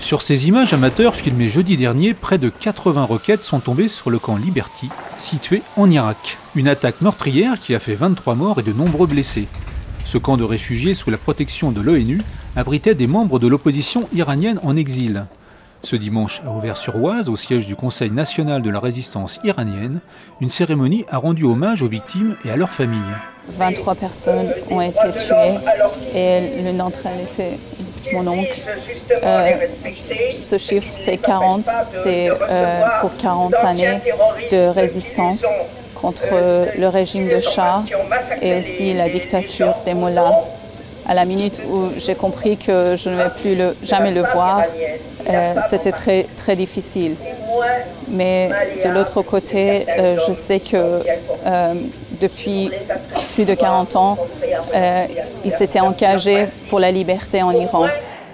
Sur ces images amateurs filmées jeudi dernier, près de 80 roquettes sont tombées sur le camp Liberty, situé en Irak. Une attaque meurtrière qui a fait 23 morts et de nombreux blessés. Ce camp de réfugiés sous la protection de l'ONU abritait des membres de l'opposition iranienne en exil. Ce dimanche, à Auvers-sur-Oise, au siège du Conseil national de la résistance iranienne, une cérémonie a rendu hommage aux victimes et à leurs familles. 23 personnes ont été tuées et l'une d'entre elles était mon oncle. Ce chiffre, c'est 40, c'est pour 40 années de résistance contre le régime de Shah et aussi la dictature des mollahs. À la minute où j'ai compris que je ne vais plus jamais le voir, c'était très difficile. Mais de l'autre côté, je sais que depuis plus de 40 ans, il s'était engagé pour la liberté en Iran.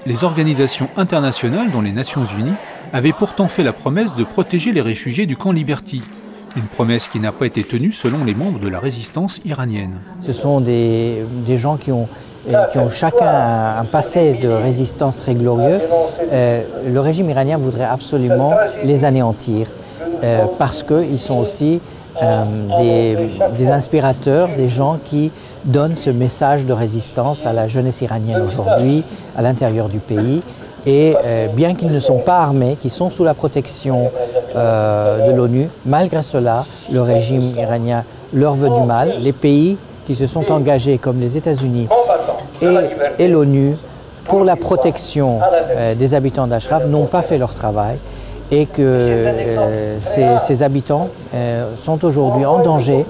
Les organisations internationales, dont les Nations Unies, avaient pourtant fait la promesse de protéger les réfugiés du camp Liberty. Une promesse qui n'a pas été tenue selon les membres de la résistance iranienne. Ce sont des gens qui ont chacun un passé de résistance très glorieux. Le régime iranien voudrait absolument les anéantir parce qu'ils sont aussi des inspirateurs, des gens qui donnent ce message de résistance à la jeunesse iranienne aujourd'hui, à l'intérieur du pays. Et bien qu'ils ne sont pas armés, qu'ils sont sous la protection de l'ONU, malgré cela, le régime iranien leur veut du mal. Les pays qui se sont engagés, comme les États-Unis et l'ONU, pour la protection des habitants d'Ashraf, n'ont pas fait leur travail et que ces habitants sont aujourd'hui en danger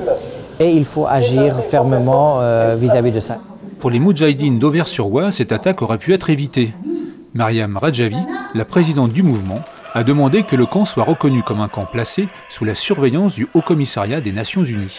et il faut agir fermement vis-à-vis de ça. Pour les Moudjahidines d'Auvers-sur-Oise, cette attaque aurait pu être évitée. Mariam Radjavi, la présidente du mouvement, a demandé que le camp soit reconnu comme un camp placé sous la surveillance du Haut Commissariat des Nations Unies.